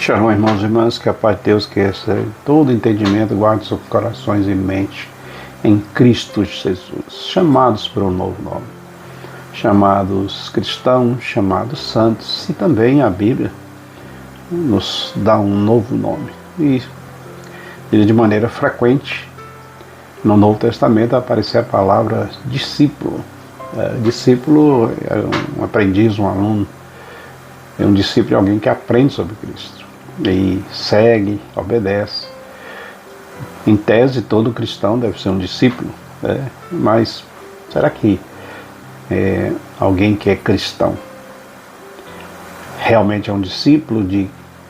Shalom, irmãos e irmãs, que a paz de Deus, que excede todo entendimento, guarde seus corações e mente em Cristo Jesus, chamados por um novo nome, chamados cristãos, chamados santos, e também a Bíblia nos dá um novo nome. E de maneira frequente, no Novo Testamento, aparece a palavra discípulo. Discípulo é um aprendiz, um aluno. É um discípulo, é alguém que aprende sobre Cristo e segue, obedece. Em tese, todo cristão deve ser um discípulo, mas será que alguém que é cristão realmente é um discípulo?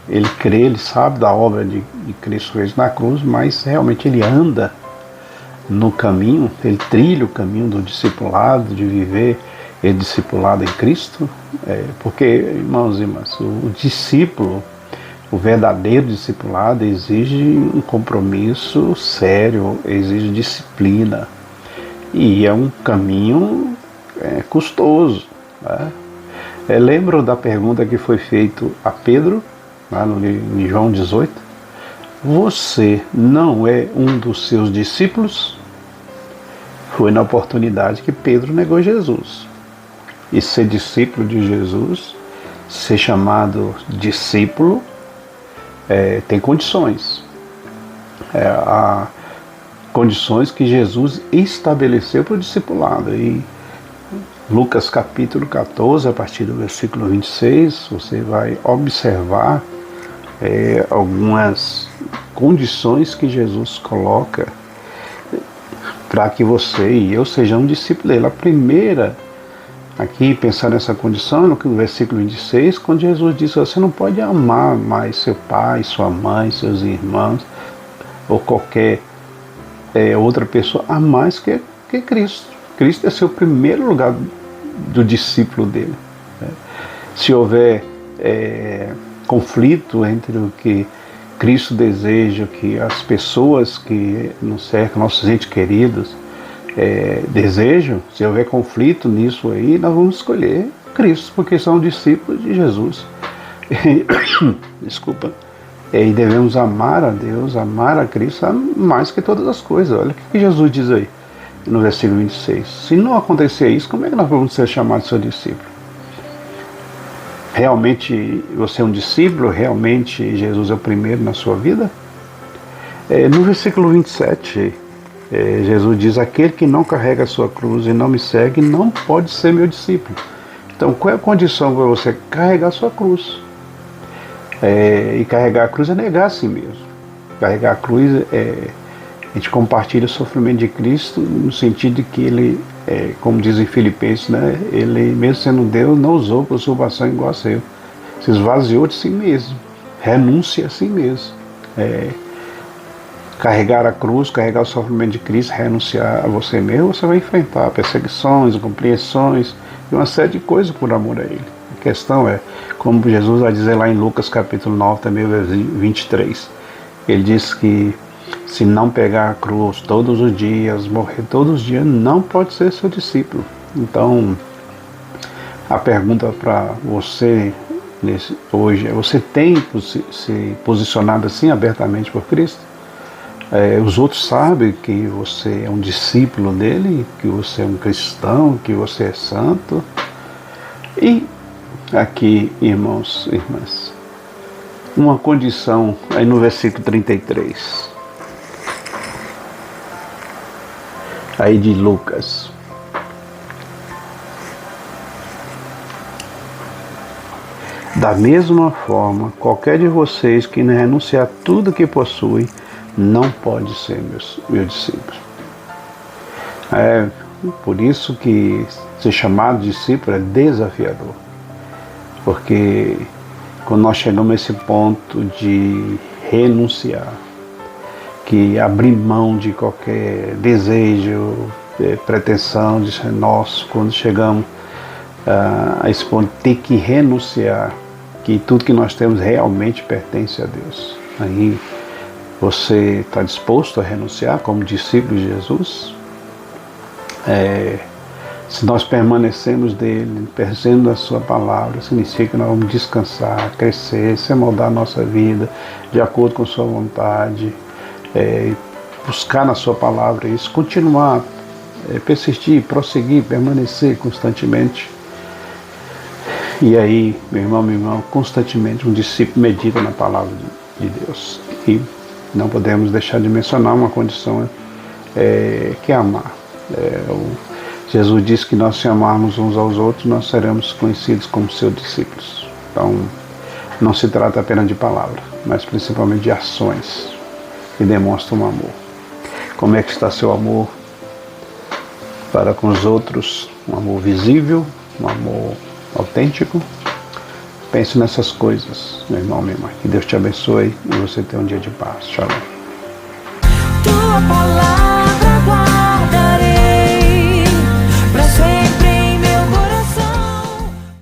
Ele crê, ele sabe da obra de Cristo fez na cruz, mas realmente ele anda no caminho, ele trilha o caminho do discipulado, de viver discipulado em Cristo? Porque, irmãos e irmãs, o discípulo, o verdadeiro discipulado, exige um compromisso sério, exige disciplina, e é um caminho custoso. Lembro da pergunta que foi feita a Pedro, lá em João 18, você não é um dos seus discípulos? Foi na oportunidade que Pedro negou Jesus. E ser discípulo de Jesus, ser chamado discípulo, tem condições. Há condições que Jesus estabeleceu para o discipulado. E Lucas capítulo 14, a partir do versículo 26, você vai observar algumas condições que Jesus coloca para que você e eu sejamos discípulos dele. A primeira, aqui, pensar nessa condição, no versículo 26, quando Jesus disse: você não pode amar mais seu pai, sua mãe, seus irmãos, ou qualquer outra pessoa, a mais que Cristo. Cristo é seu primeiro lugar do discípulo dele. Se houver conflito entre o que Cristo deseja, que as pessoas que nos cercam, nossos entes queridos, desejam, se houver conflito nisso aí, nós vamos escolher Cristo, porque são discípulos de Jesus. Desculpa. E devemos amar a Deus, amar a Cristo mais que todas as coisas. Olha o que Jesus diz aí no versículo 26. Se não acontecer isso, como é que nós vamos ser chamados de seu discípulo? Realmente você é um discípulo? Realmente Jesus é o primeiro na sua vida? No versículo 27, Jesus diz: aquele que não carrega a sua cruz e não me segue não pode ser meu discípulo. Então, qual é a condição para você carregar a sua cruz? E carregar a cruz é negar a si mesmo. Carregar a cruz a gente compartilha o sofrimento de Cristo, no sentido de que ele, como diz em Filipenses, ele, mesmo sendo Deus, não usou por usurpação igual a seu. Se esvaziou de si mesmo, renuncia a si mesmo. Carregar a cruz, carregar o sofrimento de Cristo, renunciar a você mesmo, você vai enfrentar perseguições, incompreensões e uma série de coisas por amor a Ele. A questão é, como Jesus vai dizer lá em Lucas capítulo 9, também versículo 23, ele diz que se não pegar a cruz todos os dias, morrer todos os dias, não pode ser seu discípulo. Então, a pergunta para você hoje é: você tem se posicionado assim abertamente por Cristo? Os outros sabem que você é um discípulo dele, que você é um cristão, que você é santo? E aqui, irmãos e irmãs, uma condição aí no versículo 33. Aí de Lucas. Da mesma forma, qualquer de vocês que não renunciar a tudo que possui, não pode ser meu discípulo. Por isso que ser chamado discípulo é desafiador. Porque quando nós chegamos a esse ponto de renunciar, que abrir mão de qualquer desejo, pretensão de ser nosso, quando chegamos a esse ponto de ter que renunciar, que tudo que nós temos realmente pertence a Deus. Aí você está disposto a renunciar como discípulo de Jesus? Se nós permanecemos dele, percebendo a sua palavra, significa que nós vamos descansar, crescer, se moldar a nossa vida de acordo com a sua vontade, buscar na sua palavra isso, continuar, persistir, prosseguir, permanecer constantemente. E aí, meu irmão, constantemente um discípulo medita na palavra de Deus. E não podemos deixar de mencionar uma condição que é amar. Jesus disse que nós, se amarmos uns aos outros, nós seremos conhecidos como seus discípulos. Então, não se trata apenas de palavra, mas principalmente de ações que demonstram amor. Como é que está seu amor para com os outros? Um amor visível, um amor autêntico? Pense nessas coisas, meu irmão, minha irmã. Que Deus te abençoe e você tenha um dia de paz. Shalom.